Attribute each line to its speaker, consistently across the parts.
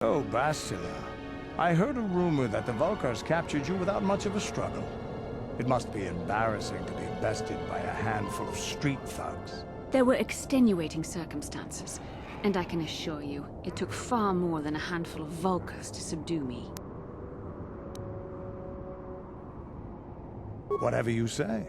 Speaker 1: Oh, Bastila. I heard a rumor that the Vulkars captured you without much of a struggle. It must be embarrassing to be bested by a handful of street thugs.
Speaker 2: There were extenuating circumstances, and I can assure you, it took far more than a handful of Vulkars to subdue me.
Speaker 1: Whatever you say.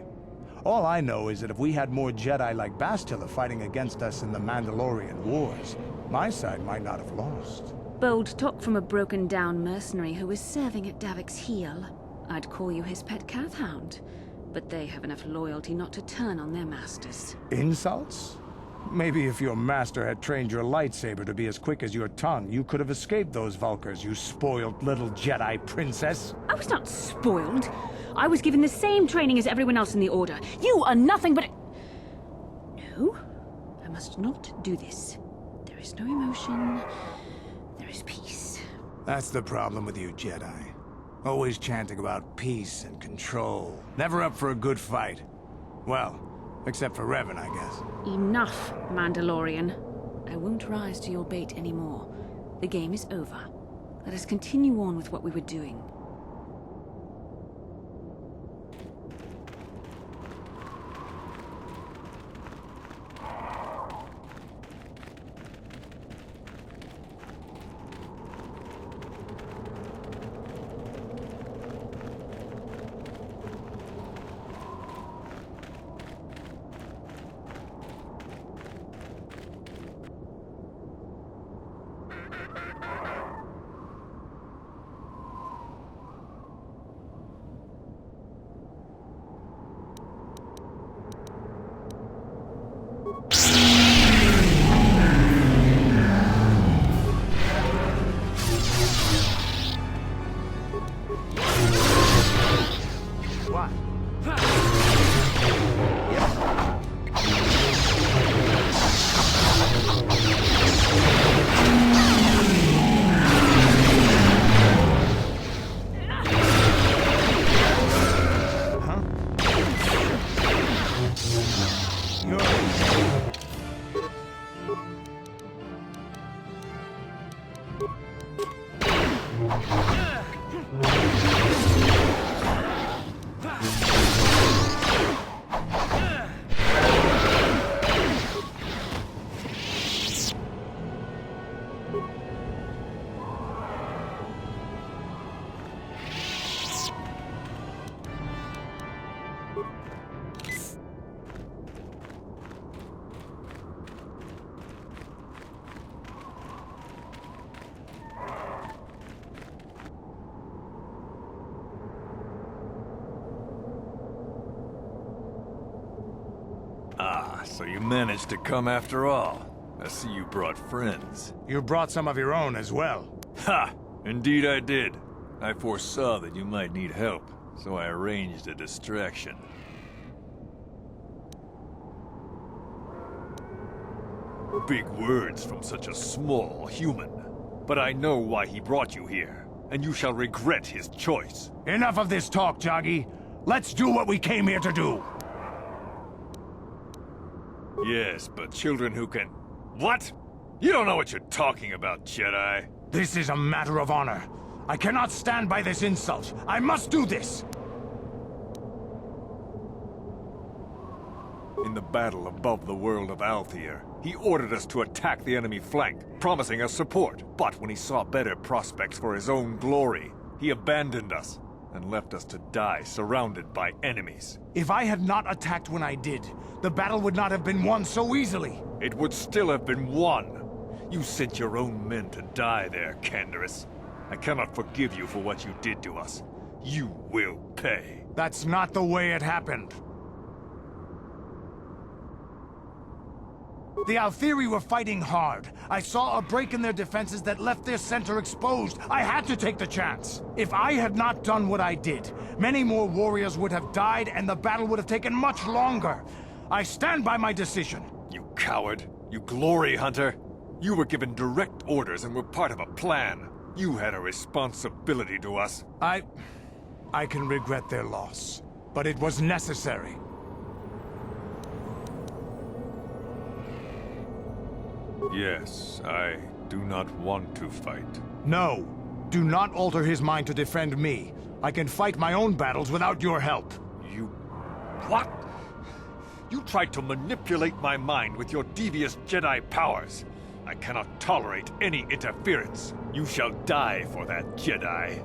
Speaker 1: All I know is that if we had more Jedi like Bastila fighting against us in the Mandalorian Wars, my side might not have lost.
Speaker 2: Bold talk from a broken-down mercenary who is serving at Davik's heel. I'd call you his pet Kathhound, but they have enough loyalty not to turn on their masters.
Speaker 1: Insults? Maybe if your master had trained your lightsaber to be as quick as your tongue, you could have escaped those Vulkars, you spoiled little Jedi princess.
Speaker 2: I was not spoiled. I was given the same training as everyone else in the Order. You are nothing but... No, I must not do this. There is no emotion. There is peace.
Speaker 1: That's the problem with you Jedi. Always chanting about peace and control. Never up for a good fight. Well, except for Revan, I guess.
Speaker 2: Enough, Mandalorian. I won't rise to your bait anymore. The game is over. Let us continue on with what we were doing.
Speaker 3: So you managed to come after all. I see you brought friends.
Speaker 1: You brought some of your own as well.
Speaker 3: Ha! Indeed I did. I foresaw that you might need help, so I arranged a distraction. Big words from such a small human. But I know why he brought you here, and you shall regret his choice.
Speaker 1: Enough of this talk, Joggy. Let's do what we came here to do.
Speaker 3: Yes, but children who can... What? You don't know what you're talking about, Jedi.
Speaker 1: This is a matter of honor. I cannot stand by this insult. I must do this!
Speaker 3: In the battle above the world of Althir, he ordered us to attack the enemy flank, promising us support. But when he saw better prospects for his own glory, he abandoned us and left us to die surrounded by enemies.
Speaker 1: If I had not attacked when I did, the battle would not have been won so easily.
Speaker 3: It would still have been won. You sent your own men to die there, Canderous. I cannot forgive you for what you did to us. You will pay.
Speaker 1: That's not the way it happened. The Althiri were fighting hard. I saw a break in their defenses that left their center exposed. I had to take the chance. If I had not done what I did, many more warriors would have died and the battle would have taken much longer. I stand by my decision.
Speaker 3: You coward. You glory hunter. You were given direct orders and were part of a plan. You had a responsibility to us.
Speaker 1: I can regret their loss, but it was necessary.
Speaker 3: Yes, I do not want to fight.
Speaker 1: No. Do not alter his mind to defend me. I can fight my own battles without your help.
Speaker 3: You... what? You tried to manipulate my mind with your devious Jedi powers. I cannot tolerate any interference. You shall die for that, Jedi.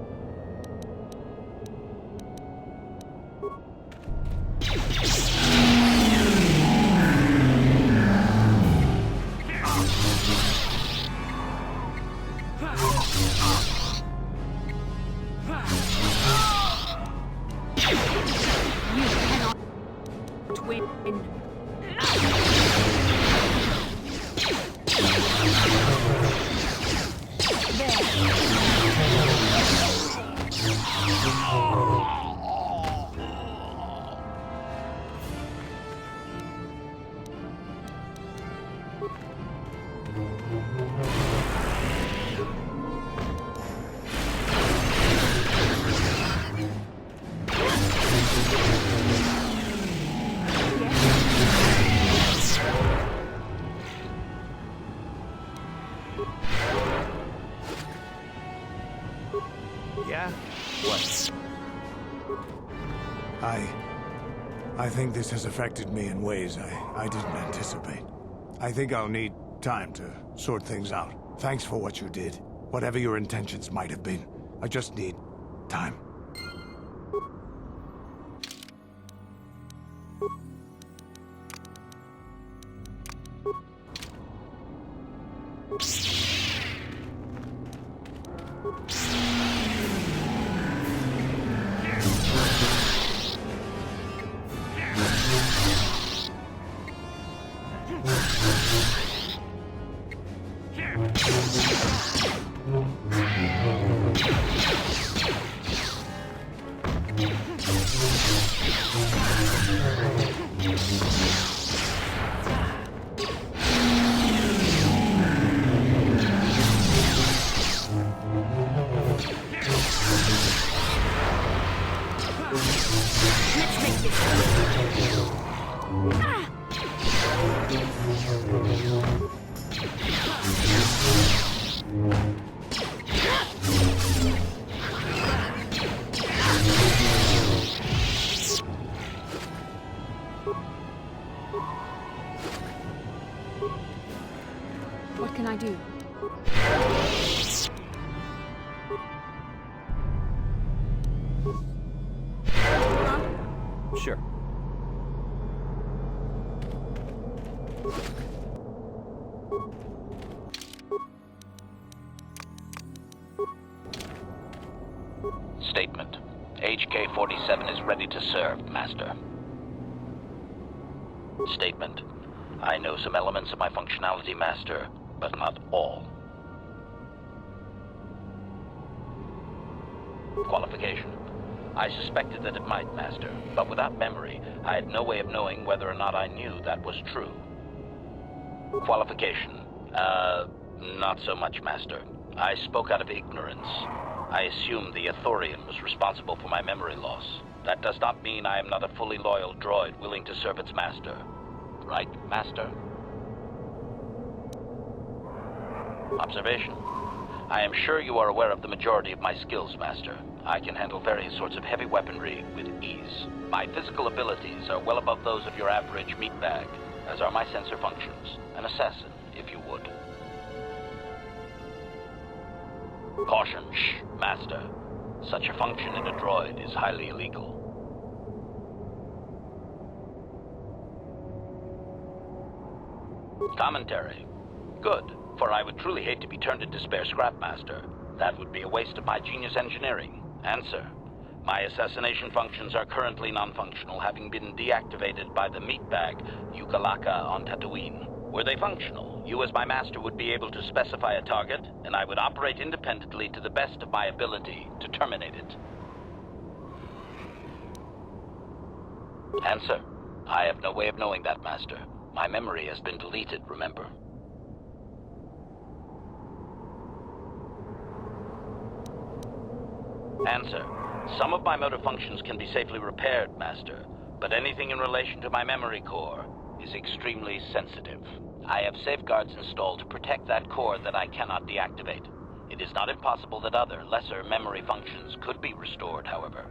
Speaker 2: Win.
Speaker 1: Yeah? What? I think this has affected me in ways I didn't anticipate. I think I'll need time to sort things out. Thanks for what you did. Whatever your intentions might have been. I just need time.
Speaker 2: What can I do?
Speaker 4: Sure.
Speaker 5: Statement. HK-47 is ready to serve, Master. Statement. I know some elements of my functionality, Master, but not all. Qualification. I suspected that it might, Master, but without memory, I had no way of knowing whether or not I knew that was true. Qualification. Not so much, Master. I spoke out of ignorance. I assumed the Ithorian was responsible for my memory loss. That does not mean I am not a fully loyal droid willing to serve its master. Right, Master? Observation. I am sure you are aware of the majority of my skills, Master. I can handle various sorts of heavy weaponry with ease. My physical abilities are well above those of your average meatbag, as are my sensor functions. An assassin, if you would. Caution, shh, Master. Such a function in a droid is highly illegal. Commentary. Good, for I would truly hate to be turned into spare scrap, Master. That would be a waste of my genius engineering. Answer. My assassination functions are currently non-functional, having been deactivated by the meatbag Yukalaka on Tatooine. Were they functional, you as my master would be able to specify a target, and I would operate independently to the best of my ability to terminate it. Answer. I have no way of knowing that, Master. My memory has been deleted, remember? Answer. Some of my motor functions can be safely repaired, Master, but anything in relation to my memory core is extremely sensitive. I have safeguards installed to protect that core that I cannot deactivate. It is not impossible that other, lesser memory functions could be restored, however.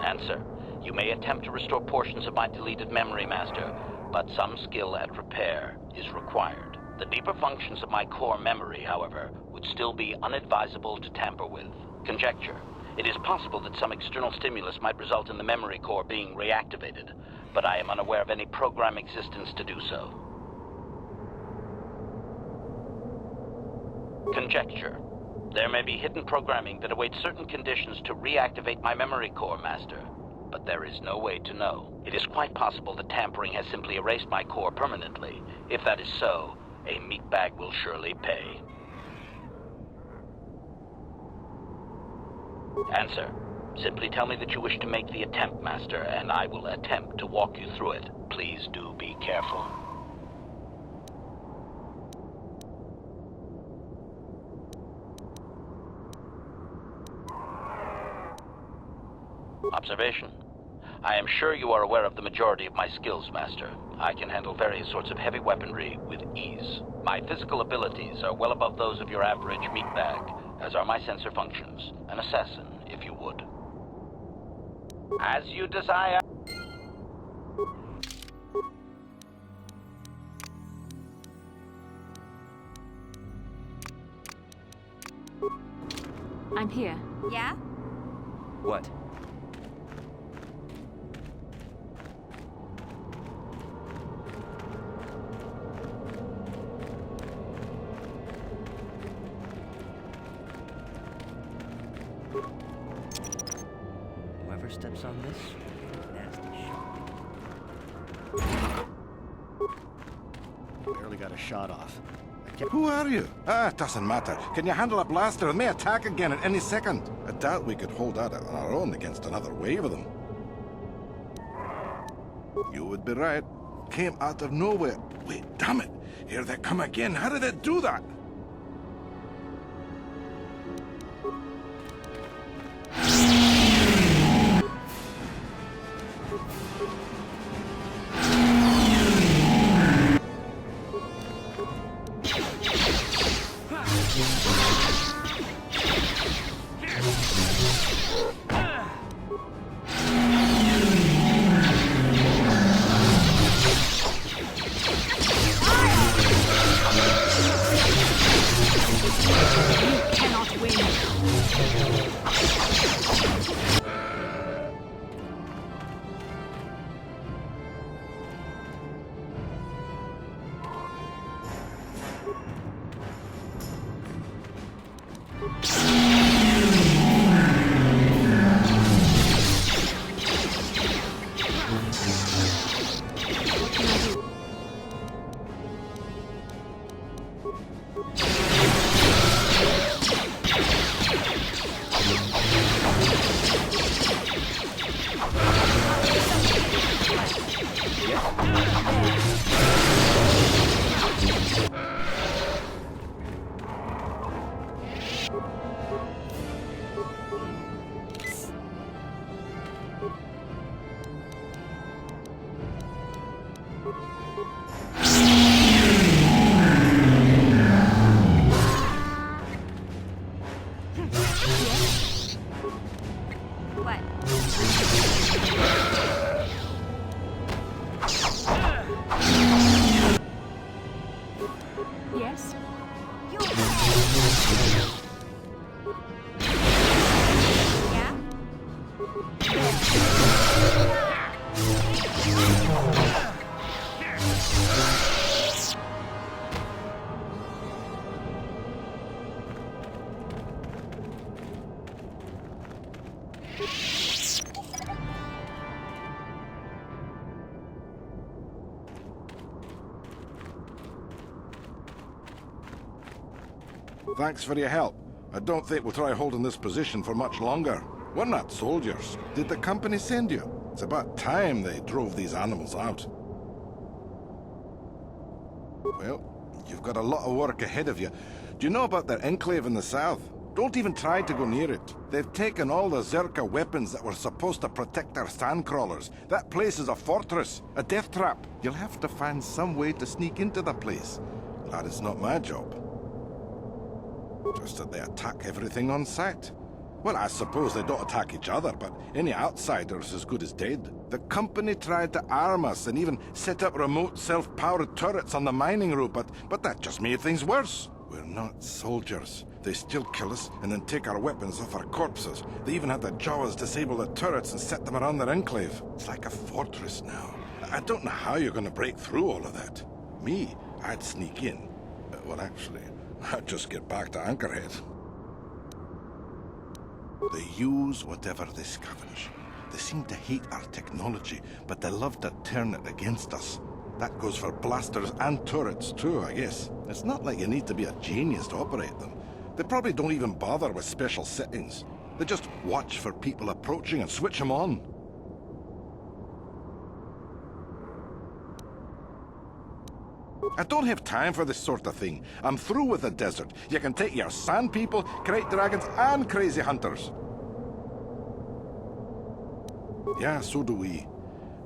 Speaker 5: Answer. You may attempt to restore portions of my deleted memory, Master, but some skill at repair is required. The deeper functions of my core memory, however, would still be unadvisable to tamper with. Conjecture. It is possible that some external stimulus might result in the memory core being reactivated, but I am unaware of any program existence to do so. Conjecture. There may be hidden programming that awaits certain conditions to reactivate my memory core, Master, but there is no way to know. It is quite possible that tampering has simply erased my core permanently. If that is so, a meatbag will surely pay. Answer. Simply tell me that you wish to make the attempt, Master, and I will attempt to walk you through it. Please do be careful. Observation. I am sure you are aware of the majority of my skills, Master. I can handle various sorts of heavy weaponry with ease. My physical abilities are well above those of your average meatbag, as are my sensor functions. An assassin, if you would. As you desire.
Speaker 2: I'm here.
Speaker 4: Yeah?
Speaker 6: What? Whoever steps on this, nasty shit.
Speaker 7: Barely got a shot off.
Speaker 8: Who are you? It doesn't matter. Can you handle a blaster? It may attack again at any second. I doubt we could hold out on our own against another wave of them. You would be right. Came out of nowhere. Wait, damn it. Here they come again. How did it do that?
Speaker 2: Cannot win. Yes?
Speaker 4: Yeah?
Speaker 8: Thanks for your help. I don't think we'll try holding this position for much longer. We're not soldiers. Did the company send you? It's about time they drove these animals out. Well, you've got a lot of work ahead of you. Do you know about their enclave in the south? Don't even try to go near it. They've taken all the Zerka weapons that were supposed to protect our sandcrawlers. That place is a fortress, a death trap. You'll have to find some way to sneak into the place. Glad it's not my job. Just that they attack everything on sight. Well, I suppose they don't attack each other, but any outsider's as good as dead. The company tried to arm us and even set up remote self-powered turrets on the mining route, but that just made things worse. We're not soldiers. They still kill us and then take our weapons off our corpses. They even had the Jawas disable the turrets and set them around their enclave. It's like a fortress now. I don't know how you're going to break through all of that. Me, I'd sneak in. Well, actually, I'd just get back to Anchorhead. They use whatever they scavenge. They seem to hate our technology, but they love to turn it against us. That goes for blasters and turrets too, I guess. It's not like you need to be a genius to operate them. They probably don't even bother with special settings. They just watch for people approaching and switch them on. I don't have time for this sort of thing. I'm through with the desert. You can take your sand people, crate dragons, and crazy hunters. Yeah, so do we.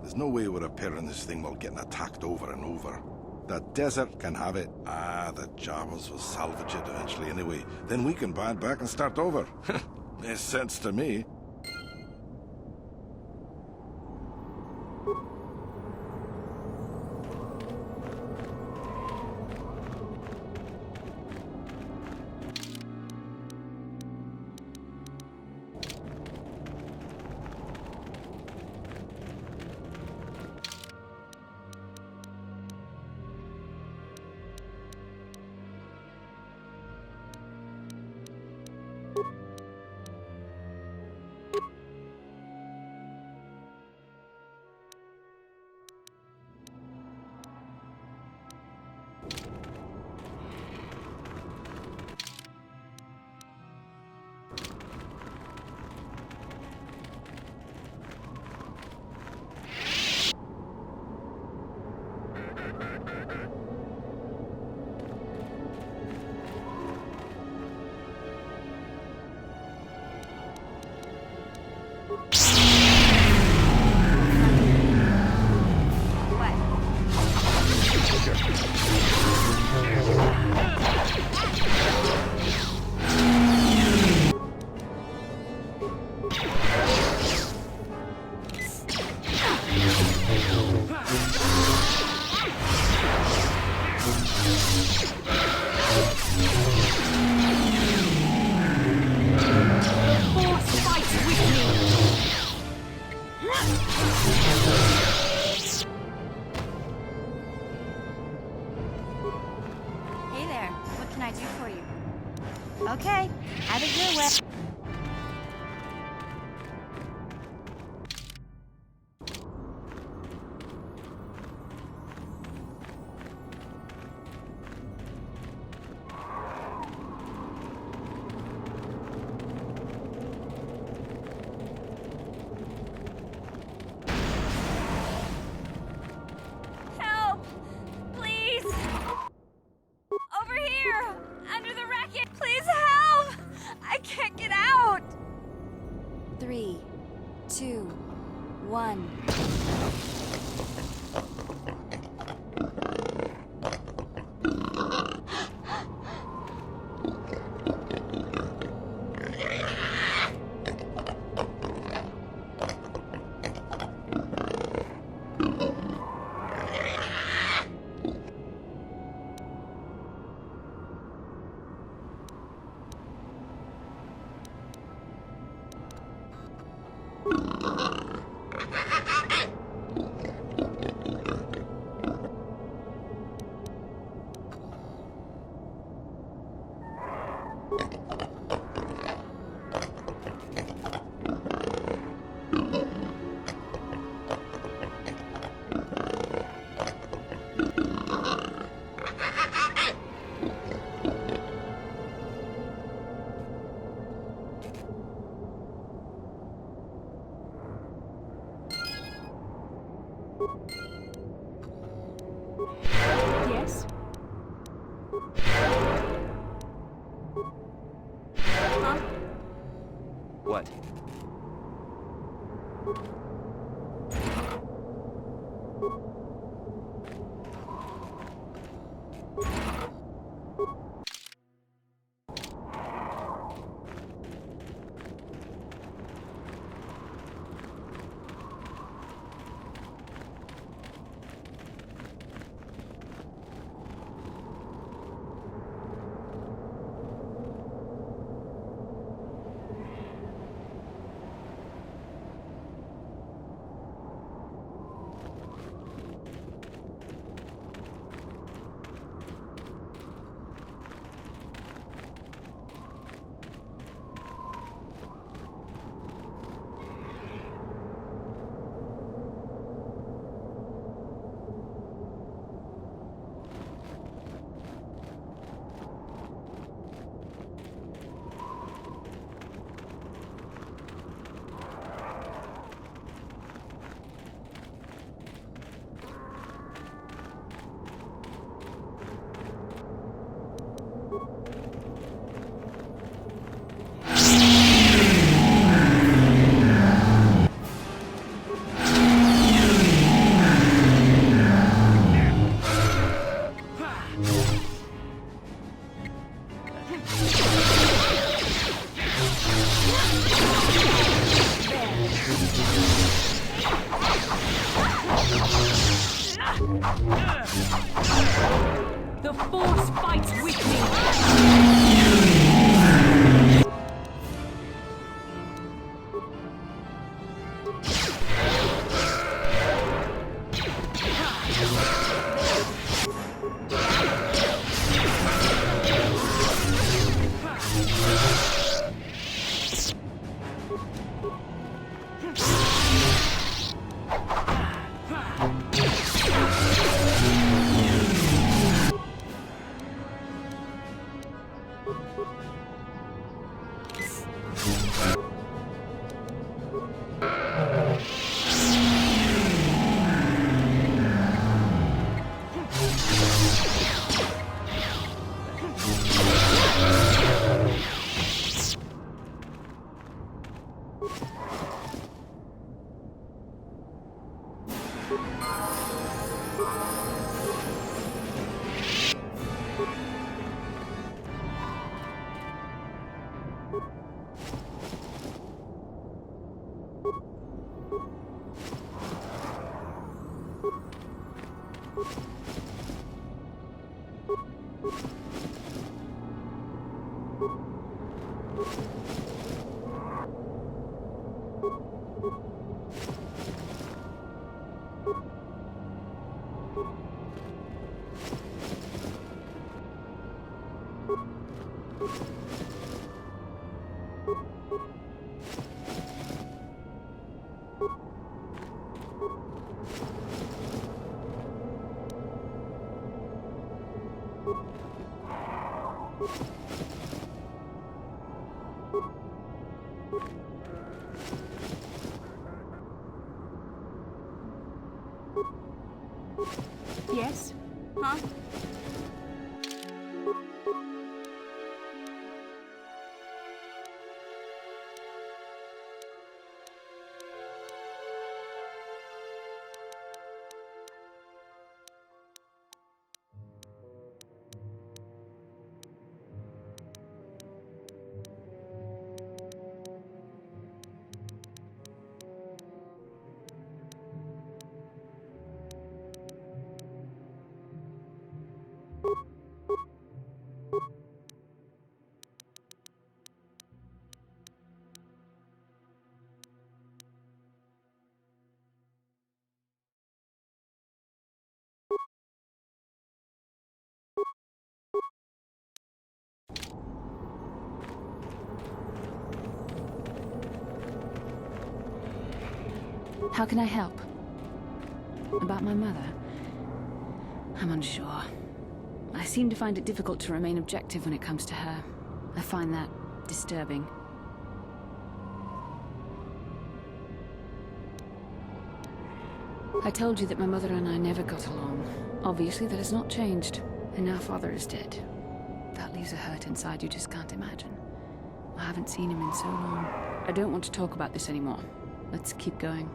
Speaker 8: There's no way we're repairing this thing while getting attacked over and over. The desert can have it. Ah, the Jawas will salvage it eventually anyway. Then we can buy it back and start over. Makes sense to me.
Speaker 4: Hey there, what can I do for you? Okay, have it your way. Help! Please! Over here! Under the racket! Please help! I can't get
Speaker 6: What?
Speaker 2: The Force fights with me!
Speaker 4: Yes? Huh?
Speaker 2: How can I help? About my mother? I'm unsure. I seem to find it difficult to remain objective when it comes to her. I find that disturbing. I told you that my mother and I never got along. Obviously, that has not changed. And now Father is dead. That leaves a hurt inside you just can't imagine. I haven't seen him in so long. I don't want to talk about this anymore. Let's keep going.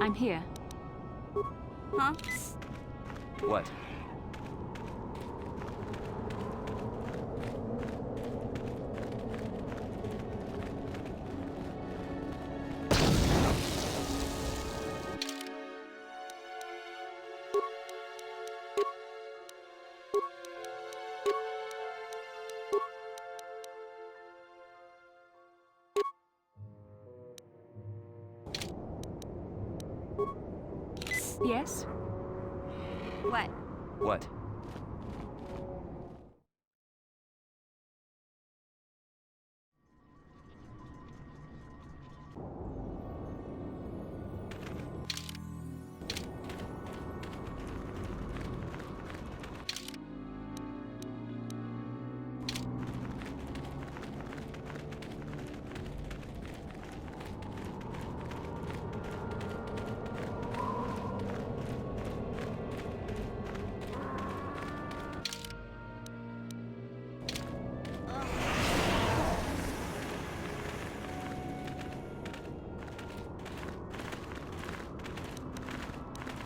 Speaker 2: I'm here.
Speaker 4: Huh?
Speaker 6: What?
Speaker 2: Yes?
Speaker 4: What?
Speaker 6: What?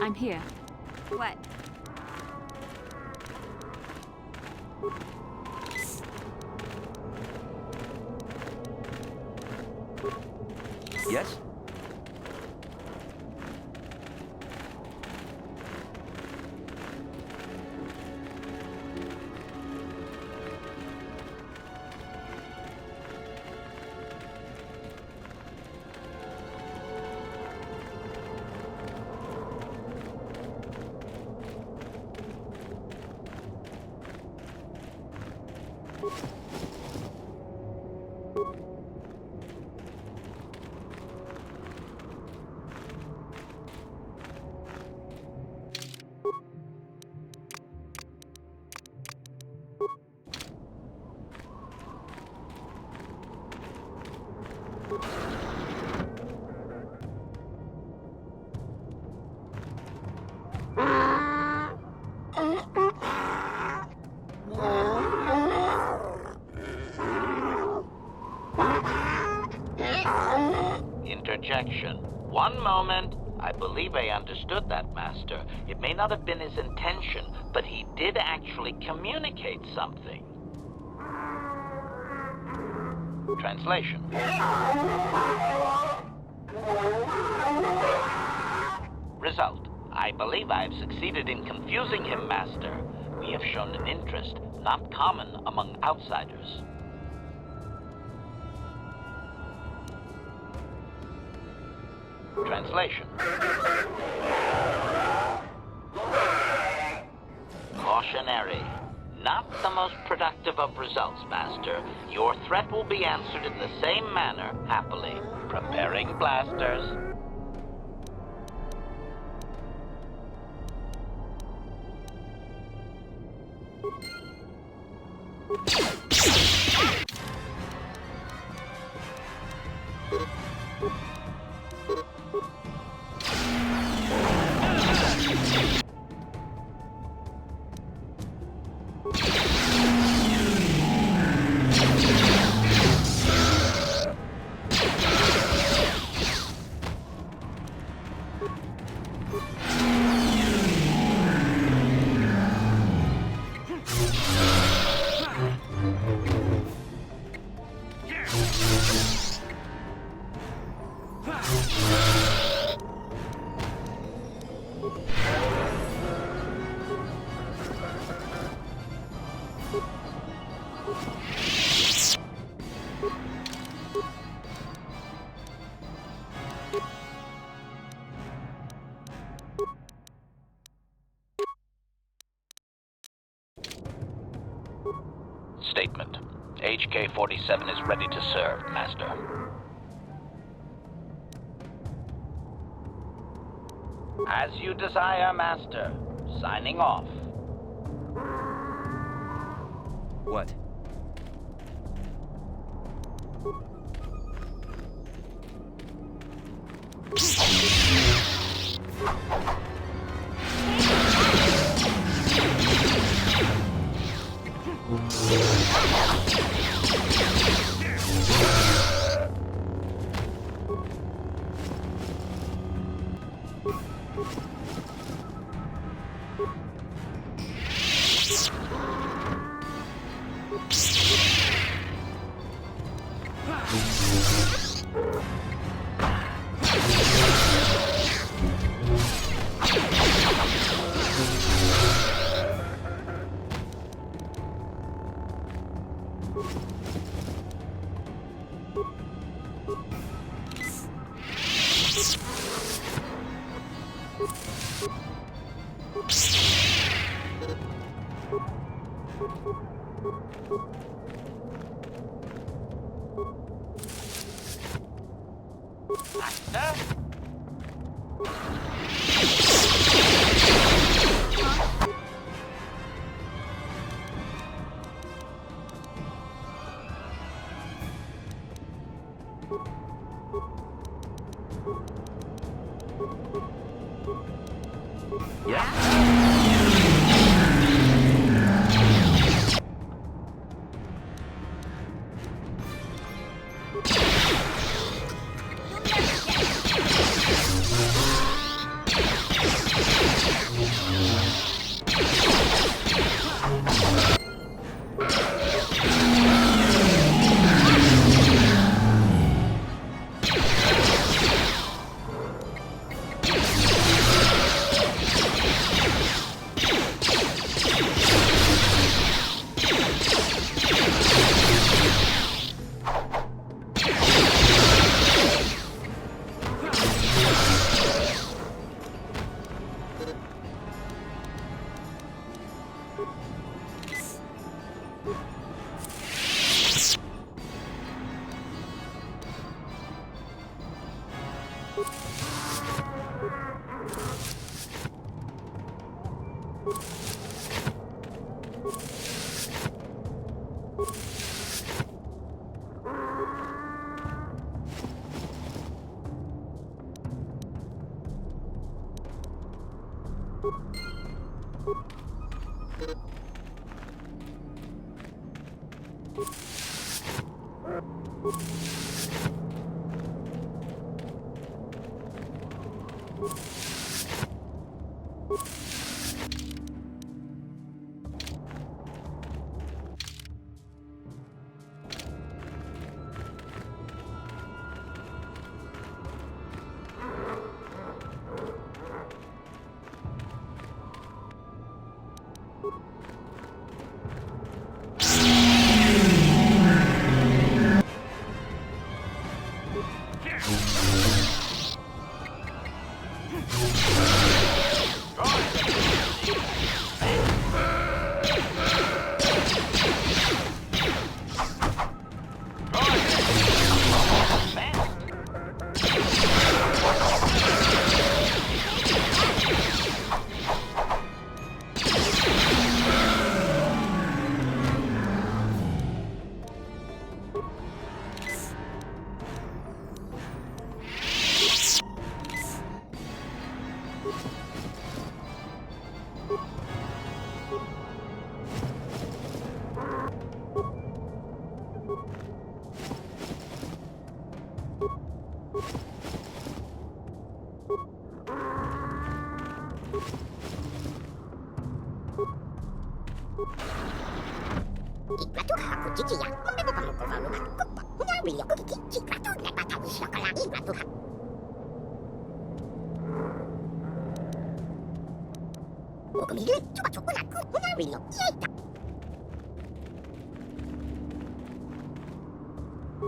Speaker 2: I'm here.
Speaker 4: What?
Speaker 6: Yes?
Speaker 5: Interjection. One moment. I believe I understood that, Master. It may not have been his intention, but he did actually communicate something. Translation. Result. I believe I have succeeded in confusing him, Master. We have shown an interest not common among outsiders. Translation. Cautionary. Not the most productive of results, Master. Your threat will be answered in the same manner, happily. Preparing blasters. Statement. HK-47 is ready to serve, Master. As you desire, Master. Signing off.
Speaker 6: What?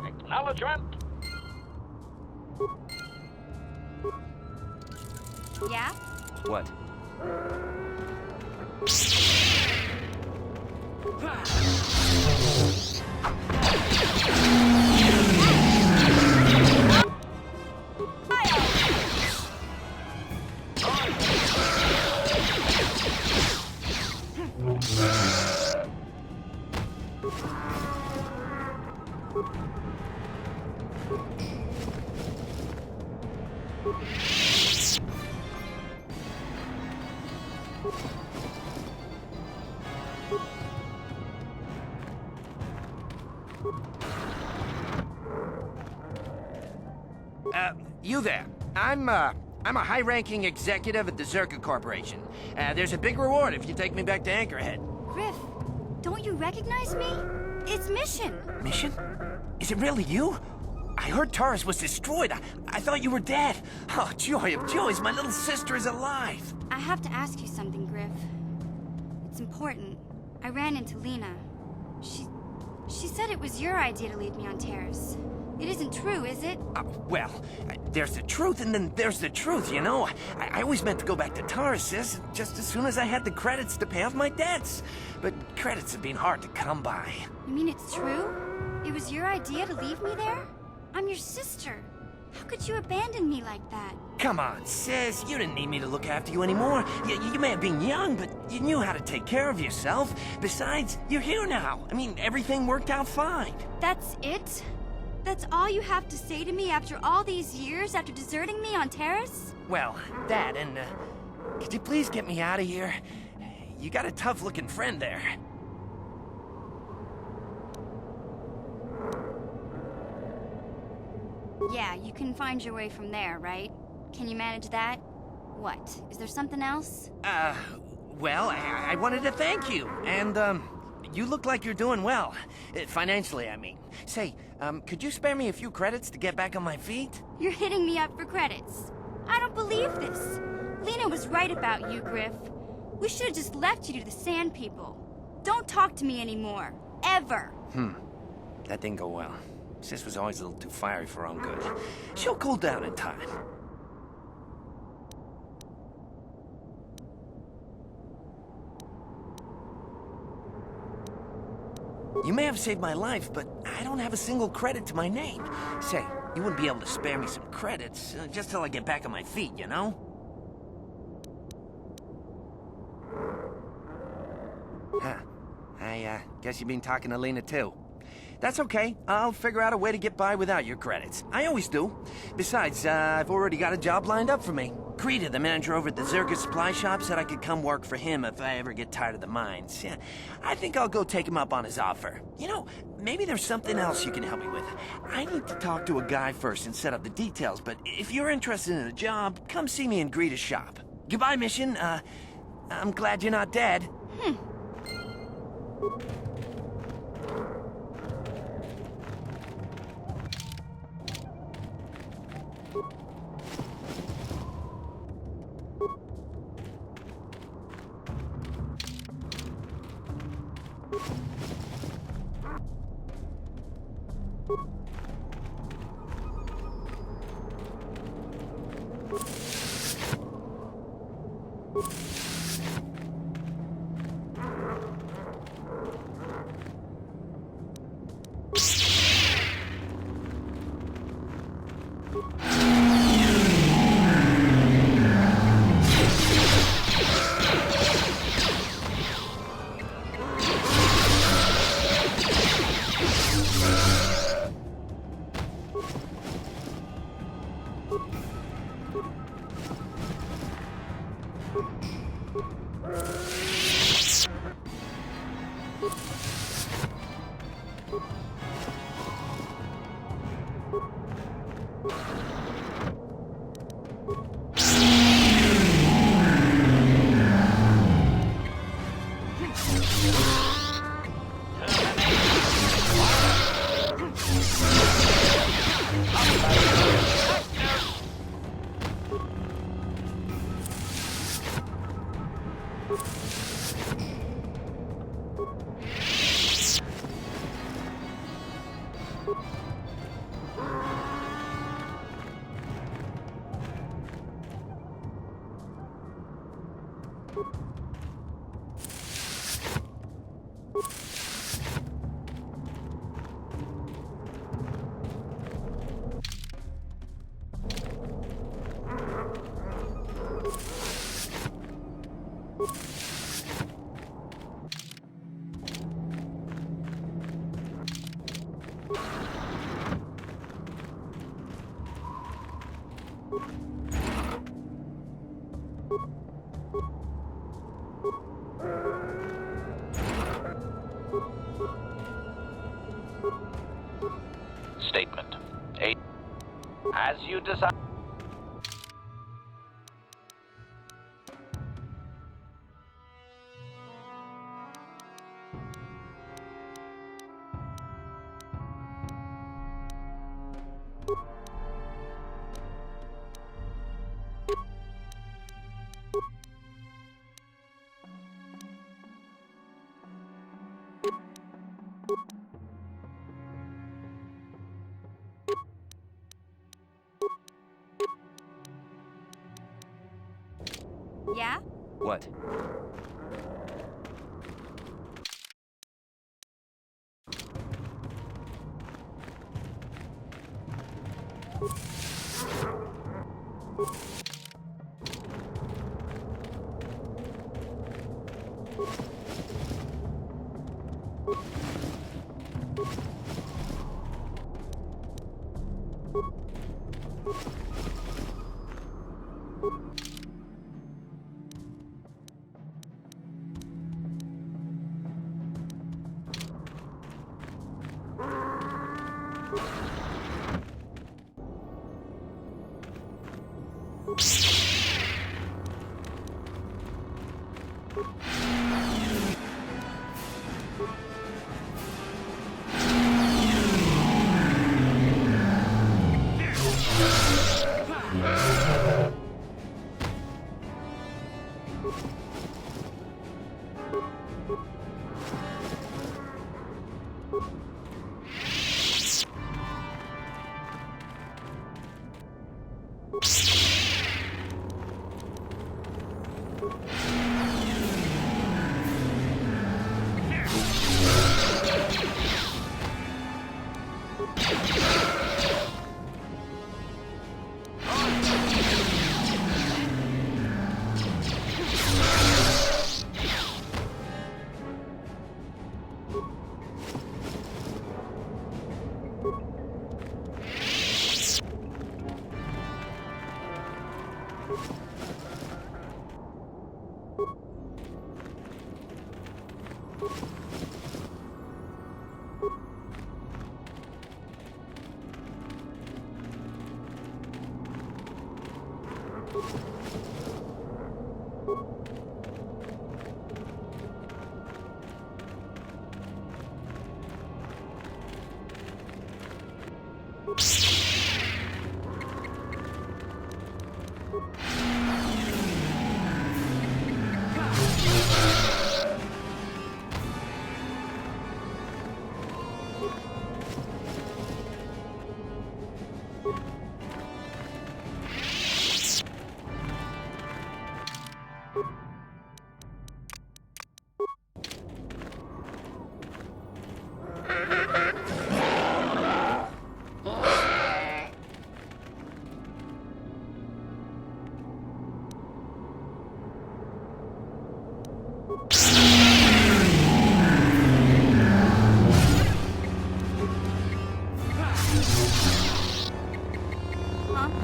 Speaker 5: Acknowledgement.
Speaker 4: Yeah?
Speaker 6: What?
Speaker 7: You there. I'm a high-ranking executive at the Zerka Corporation. There's a big reward if you take me back to Anchorhead.
Speaker 4: Griff, don't you recognize me? It's Mission.
Speaker 7: Mission? Is it really you? I heard Taurus was destroyed. I thought you were dead. Oh, joy of joys, my little sister is alive.
Speaker 4: I have to ask you something, Griff. It's important. I ran into Lena. She said it was your idea to leave me on Terrace. It isn't true, is it?
Speaker 7: Well, there's the truth and then there's the truth, you know? I always meant to go back to Taurus, sis, just as soon as I had the credits to pay off my debts. But credits have been hard to come by.
Speaker 4: You mean it's true? It was your idea to leave me there? I'm your sister. How could you abandon me like that?
Speaker 7: Come on, sis, you didn't need me to look after you anymore. You may have been young, but you knew how to take care of yourself. Besides, you're here now. I mean, everything worked out fine.
Speaker 4: That's it? That's all you have to say to me after all these years, after deserting me on Terrace?
Speaker 7: Well, that and, could you please get me out of here? You got a tough-looking friend there.
Speaker 4: Yeah, you can find your way from there, right? Can you manage that? What? Is there something else?
Speaker 7: Well, I wanted to thank you, and, you look like you're doing well. Financially, I mean. Say, could you spare me a few credits to get back on my feet?
Speaker 4: You're hitting me up for credits. I don't believe this. Lena was right about you, Griff. We should have just left you to the Sand People. Don't talk to me anymore. Ever.
Speaker 7: That didn't go well. Sis was always a little too fiery for her own good. She'll cool down in time. You may have saved my life, but I don't have a single credit to my name. Say, you wouldn't be able to spare me some credits, just till I get back on my feet, you know? Huh. I guess you've been talking to Lena too. That's okay. I'll figure out a way to get by without your credits. I always do. Besides, I've already got a job lined up for me. Krita, the manager over at the Zerka supply shop, said I could come work for him if I ever get tired of the mines. Yeah, I think I'll go take him up on his offer. You know, maybe there's something else you can help me with. I need to talk to a guy first and set up the details, but if you're interested in a job, come see me in Greta's shop. Goodbye, Mission. I'm glad you're not dead.
Speaker 5: Statement. As you desire.
Speaker 4: Yeah?
Speaker 6: What?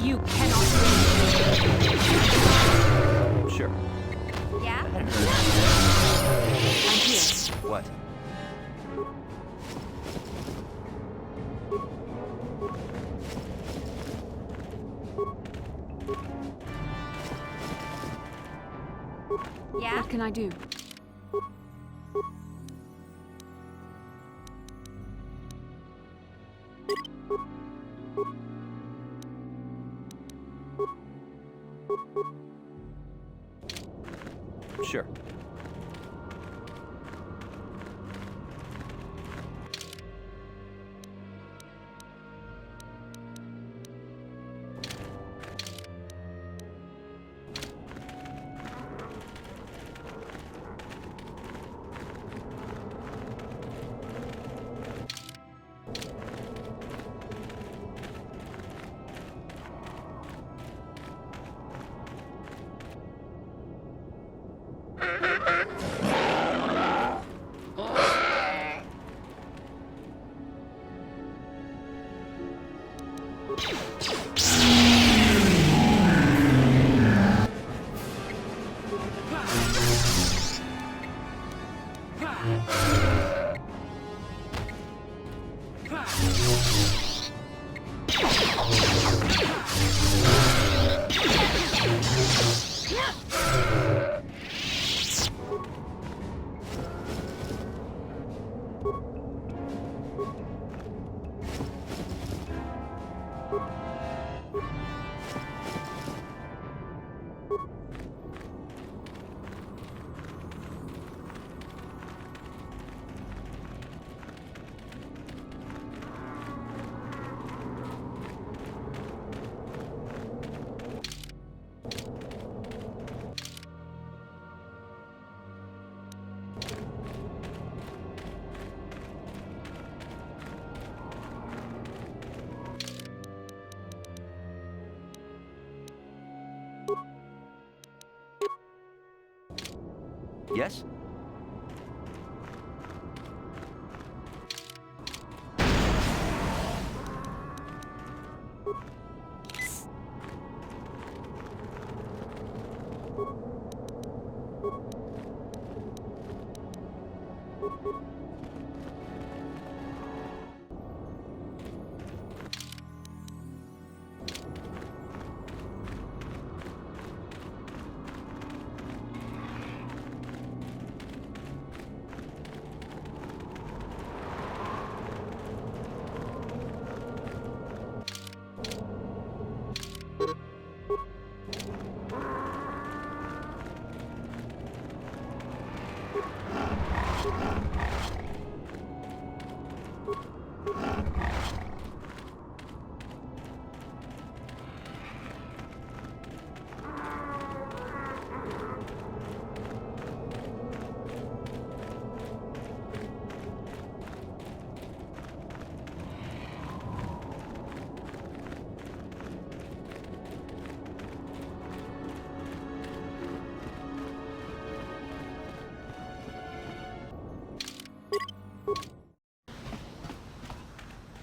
Speaker 2: You cannot win.
Speaker 6: Sure.
Speaker 4: Yeah?
Speaker 2: I'm here.
Speaker 6: What?
Speaker 4: Yeah?
Speaker 2: What can I do?
Speaker 6: Sure. Yes?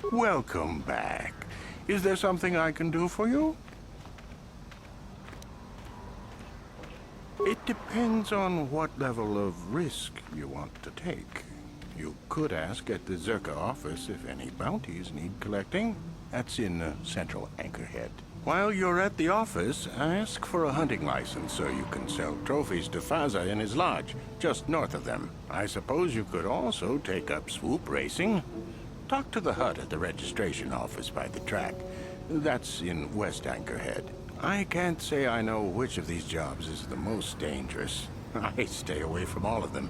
Speaker 8: Welcome back. Is there something I can do for you? It depends on what level of risk you want to take. You could ask at the Zerka office if any bounties need collecting. That's in Central Anchorhead. While you're at the office, ask for a hunting license so you can sell trophies to Faza in his lodge, just north of them. I suppose you could also take up swoop racing. Talk to the hut at the registration office by the track. That's in West Anchorhead. I can't say I know which of these jobs is the most dangerous. I stay away from all of them.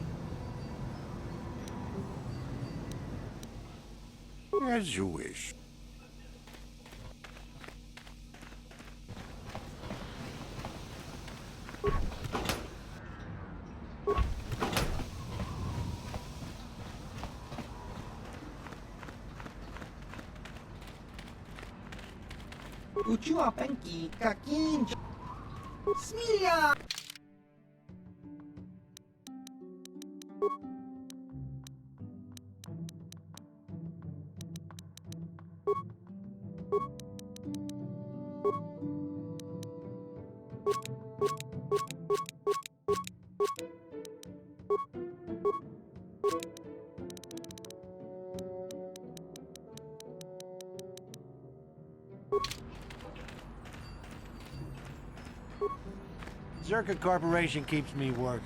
Speaker 8: As you wish.
Speaker 9: Uczyła pęki, kakinć. Smilia!
Speaker 10: Zerka Corporation keeps me working.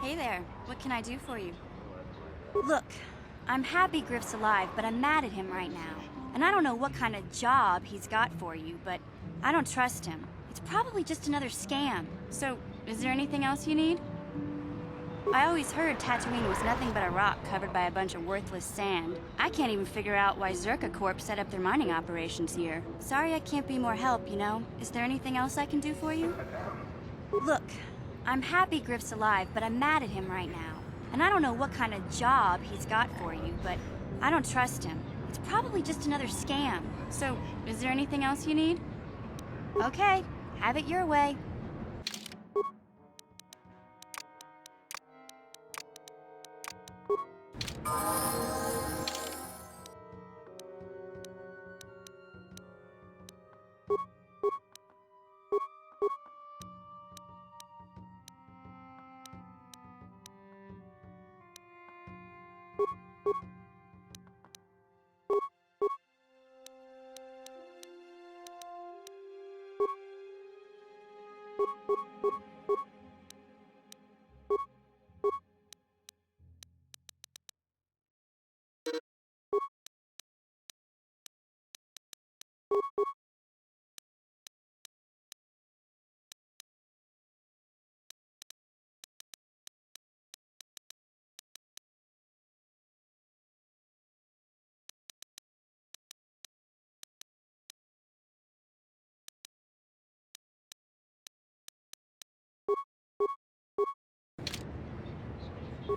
Speaker 4: Hey there, what can I do for you? Look, I'm happy Griff's alive, but I'm mad at him right now. And I don't know what kind of job he's got for you, but I don't trust him. It's probably just another scam. So, is there anything else you need? I always heard Tatooine was nothing but a rock covered by a bunch of worthless sand. I can't even figure out why Zerka Corp set up their mining operations here. Sorry I can't be more help, you know? Is there anything else I can do for you? Look, I'm happy Griff's alive, but I'm mad at him right now. And I don't know what kind of job he's got for you, but I don't trust him. It's probably just another scam. So, is there anything else you need? Okay, have it your way.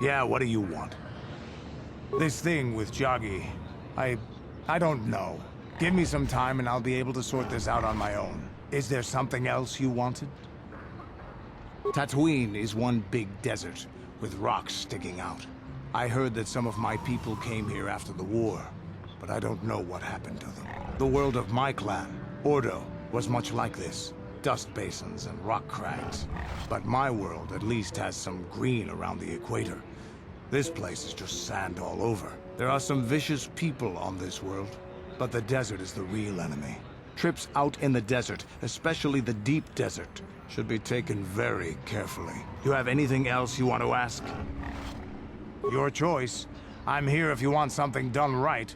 Speaker 1: Yeah, what do you want? This thing with Joggy, I I don't know. Give me some time and I'll be able to sort this out on my own. Is there something else you wanted? Tatooine is one big desert, with rocks sticking out. I heard that some of my people came here after the war, but I don't know what happened to them. The world of my clan, Ordo, was much like this. Dust basins and rock crags. But my world at least has some green around the equator. This place is just sand all over. There are some vicious people on this world, but the desert is the real enemy. Trips out in the desert, especially the deep desert, should be taken very carefully. Do you have anything else you want to ask? Your choice. I'm here if you want something done right.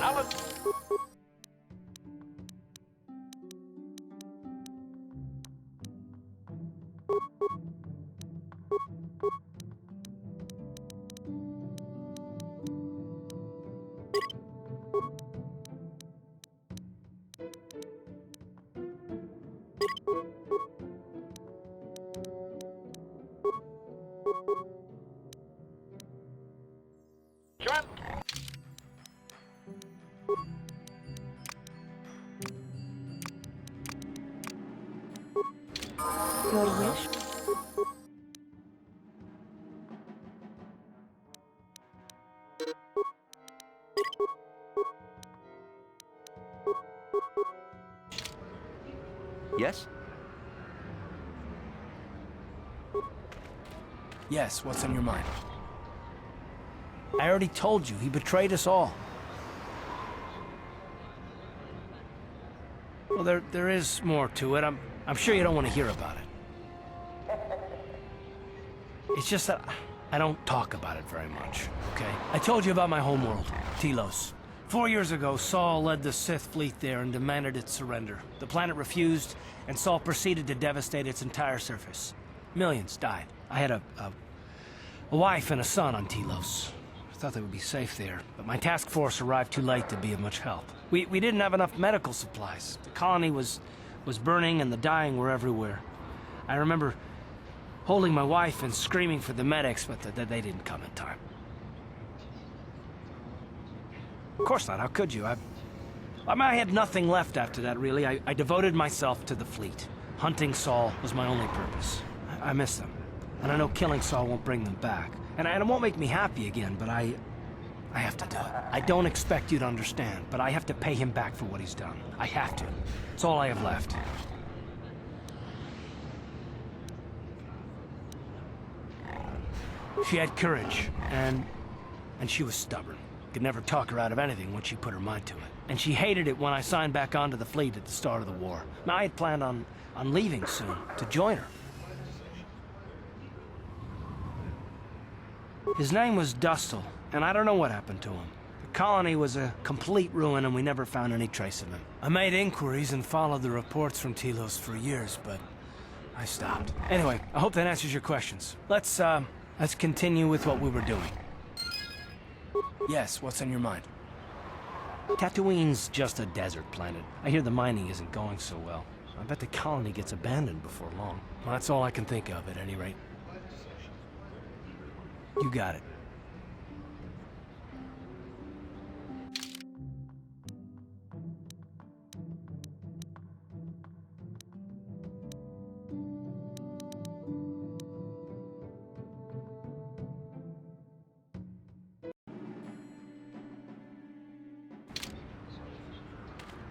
Speaker 5: Alan! John!
Speaker 2: Your wish?
Speaker 6: Yes?
Speaker 11: Yes, what's on your mind? I already told you, he betrayed us all. Well, there is more to it. I'm sure you don't want to hear about it. It's just that I don't talk about it very much, okay? I told you about my homeworld, Telos. 4 years ago, Saul led the Sith fleet there and demanded its surrender. The planet refused, and Saul proceeded to devastate its entire surface. Millions died. I had a wife and a son on Telos. I thought they would be safe there, but my task force arrived too late to be of much help. We didn't have enough medical supplies. The colony was burning and the dying were everywhere. I remember holding my wife and screaming for the medics, but they didn't come in time. Of course not, how could you? I had nothing left after that, really. I devoted myself to the fleet. Hunting Saul was my only purpose. I miss them. And I know killing Saul won't bring them back. And it won't make me happy again, but I have to do it. I don't expect you to understand, but I have to pay him back for what he's done. I have to. It's all I have left. She had courage, and she was stubborn. Could never talk her out of anything once she put her mind to it. And she hated it when I signed back onto the fleet at the start of the war. Now, I had planned on leaving soon, to join her. His name was Dustil, and I don't know what happened to him. The colony was a complete ruin, and we never found any trace of him. I made inquiries and followed the reports from Telos for years, but I stopped. Anyway, I hope that answers your questions. Let's continue with what we were doing. Yes, what's on your mind? Tatooine's just a desert planet. I hear the mining isn't going so well. I bet the colony gets abandoned before long. Well, that's all I can think of, at any rate. You got it.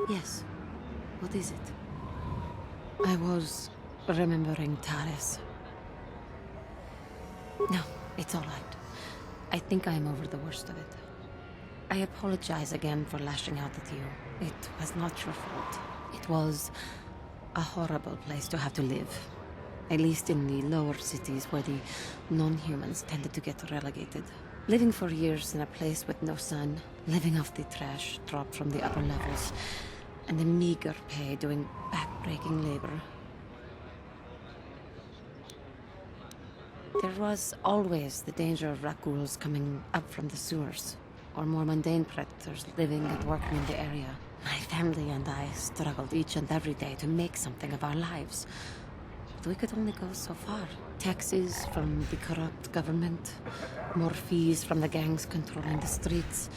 Speaker 12: Yes. What is it? I was remembering Taris. No, it's all right. I think I'm over the worst of it. I apologize again for lashing out at you. It was not your fault. It was a horrible place to have to live. At least in the lower cities where the non-humans tended to get relegated. Living for years in a place with no sun, living off the trash dropped from the upper levels, and the meager pay doing back-breaking labor. There was always the danger of Rakuls coming up from the sewers, or more mundane predators living and working in the area. My family and I struggled each and every day to make something of our lives. But we could only go so far. Taxes from the corrupt government, more fees from the gangs controlling the streets,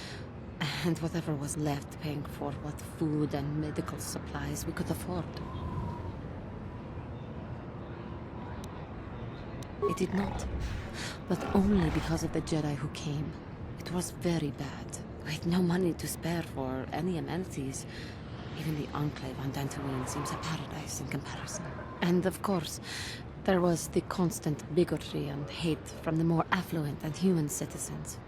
Speaker 12: and whatever was left paying for what food and medical supplies we could afford. It did not, but only because of the Jedi who came. It was very bad. We had no money to spare for any amenities. Even the Enclave on Dantooine seems a paradise in comparison. And of course, there was the constant bigotry and hate from the more affluent and human citizens,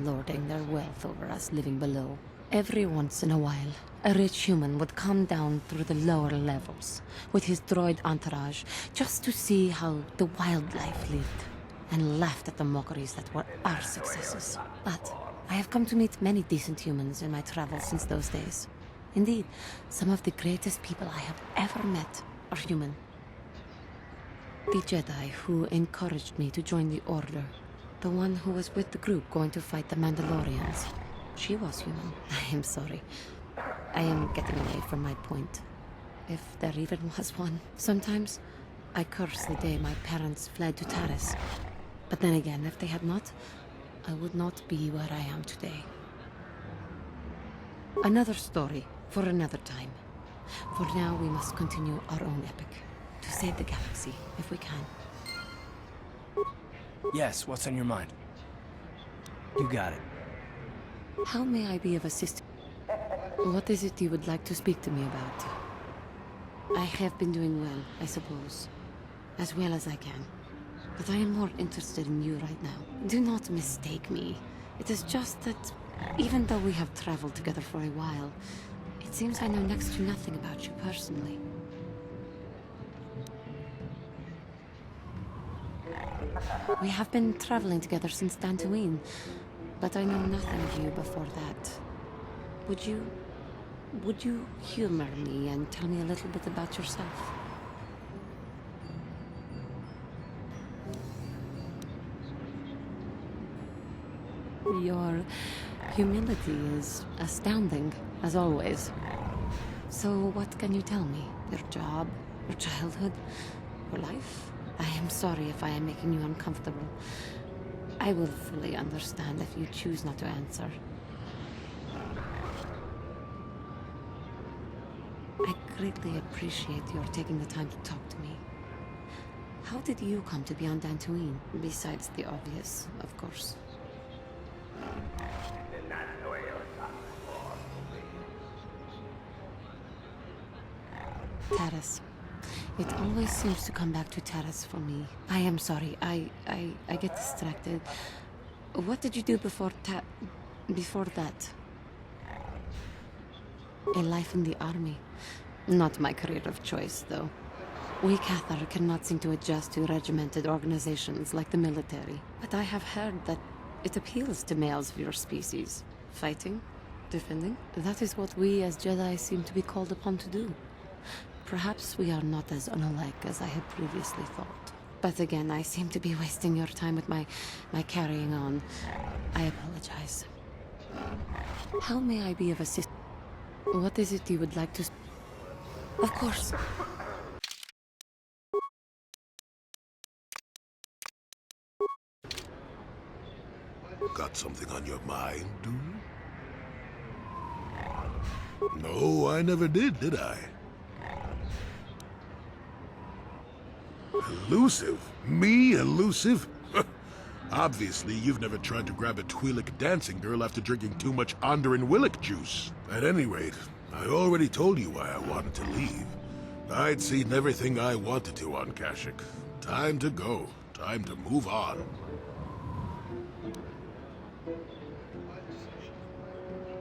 Speaker 12: lording their wealth over us living below. Every once in a while, a rich human would come down through the lower levels with his droid entourage just to see how the wildlife lived, and laughed at the mockeries that were our successes. But I have come to meet many decent humans in my travels since those days. Indeed, some of the greatest people I have ever met are human. The Jedi who encouraged me to join the Order, the one who was with the group going to fight the Mandalorians, she was human. I am sorry. I am getting away from my point, if there even was one. Sometimes I curse the day my parents fled to Taris. But then again, if they had not, I would not be where I am today. Another story for another time. For now, we must continue our own epic. To save the galaxy, if we can.
Speaker 11: Yes, what's on your mind? You got it.
Speaker 12: How may I be of assistance? What is it you would like to speak to me about? I have been doing well, I suppose. As well as I can. But I am more interested in you right now. Do not mistake me. It is just that, even though we have traveled together for a while, it seems I know next to nothing about you personally. We have been traveling together since Dantooine, but I know nothing of you before that. Would you humor me and tell me a little bit about yourself? Your humility is astounding, as always. So what can you tell me? Your job? Your childhood? Your life? I am sorry if I am making you uncomfortable. I will fully understand if you choose not to answer. I greatly appreciate your taking the time to talk to me. How did you come to be on Dantooine? Besides the obvious, of course. Taris. It always seems to come back to Taris for me. I am sorry. I get distracted. What did you do before that? A life in the army. Not my career of choice, though. We Cathar cannot seem to adjust to regimented organizations like the military. But I have heard that it appeals to males of your species. Fighting? Defending? That is what we as Jedi seem to be called upon to do. Perhaps we are not as unalike as I had previously thought. But again, I seem to be wasting your time with my carrying on. I apologize. How may I be of assistance? What is it you would like to... Of course.
Speaker 13: Got something on your mind, do you? No, I never did I? Elusive? Me elusive? Obviously, you've never tried to grab a Twi'lek dancing girl after drinking too much Onderan Willick juice. At any rate, I already told you why I wanted to leave. I'd seen everything I wanted to on Kashyyyk. Time to go. Time to move on.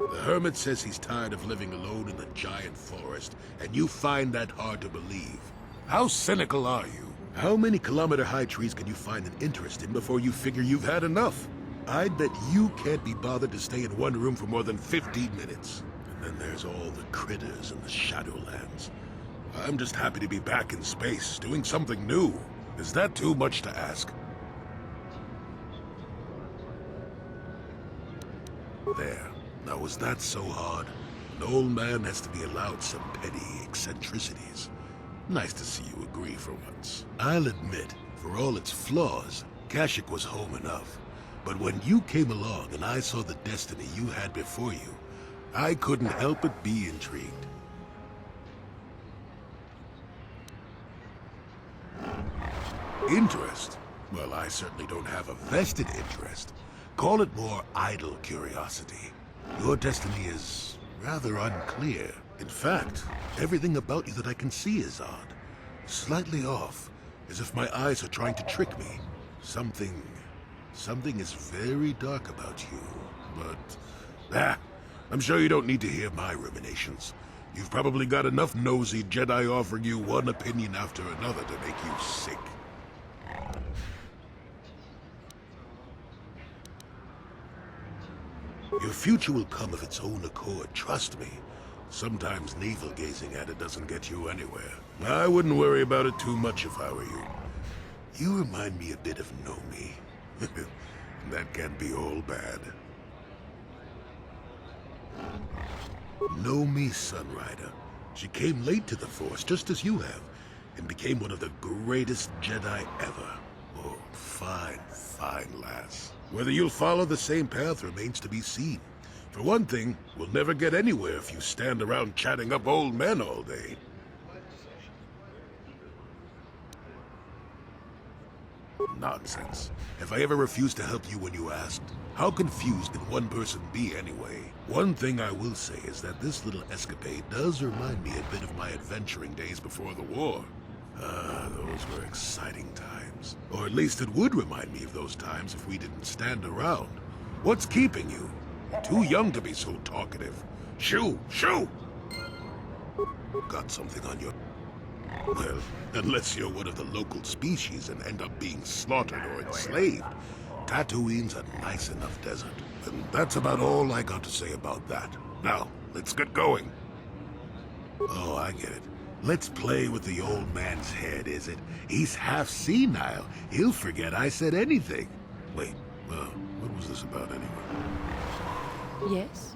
Speaker 13: The Hermit says he's tired of living alone in a giant forest, and you find that hard to believe. How cynical are you? How many kilometer-high trees can you find an interest in before you figure you've had enough? I'd bet you can't be bothered to stay in one room for more than 15 minutes. And then there's all the critters in the Shadowlands. I'm just happy to be back in space, doing something new. Is that too much to ask? There. Now, was that so hard? An old man has to be allowed some petty eccentricities. Nice to see you agree for once. I'll admit, for all its flaws, Kashyyyk was home enough. But when you came along and I saw the destiny you had before you, I couldn't help but be intrigued. Interest? Well, I certainly don't have a vested interest. Call it more idle curiosity. Your destiny is rather unclear. In fact, everything about you that I can see is odd. Slightly off, as if my eyes are trying to trick me. Something is very dark about you, but... I'm sure you don't need to hear my ruminations. You've probably got enough nosy Jedi offering you one opinion after another to make you sick. Your future will come of its own accord, trust me. Sometimes navel-gazing at it doesn't get you anywhere. I wouldn't worry about it too much if I were you. You remind me a bit of Nomi. That can't be all bad. Nomi Sunrider. She came late to the Force, just as you have, and became one of the greatest Jedi ever. Oh, fine, fine lass. Whether you'll follow the same path remains to be seen. For one thing, we'll never get anywhere if you stand around chatting up old men all day. Nonsense. Have I ever refused to help you when you asked? How confused can one person be anyway? One thing I will say is that this little escapade does remind me a bit of my adventuring days before the war. Those were exciting times. Or at least it would remind me of those times if we didn't stand around. What's keeping you? You're too young to be so talkative. Shoo! Shoo! Got something on your... Well, unless you're one of the local species and end up being slaughtered or enslaved, Tatooine's a nice enough desert. And that's about all I got to say about that. Now, let's get going. Oh, I get it. Let's play with the old man's head, is it? He's half senile. He'll forget I said anything. Wait, what was this about anyway?
Speaker 12: Yes?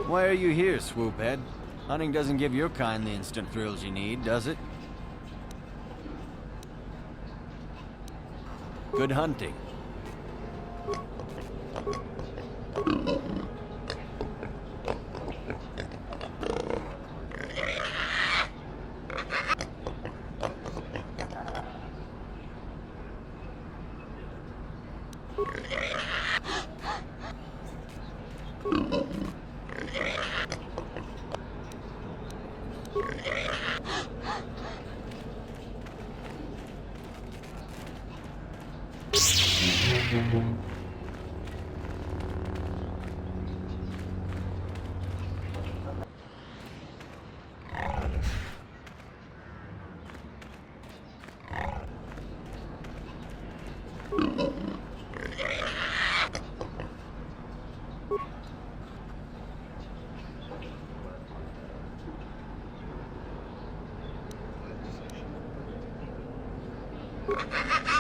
Speaker 14: Why are you here, Swoophead? Hunting doesn't give your kind the instant thrills you need, does it? Good hunting.
Speaker 8: Ha ha ha!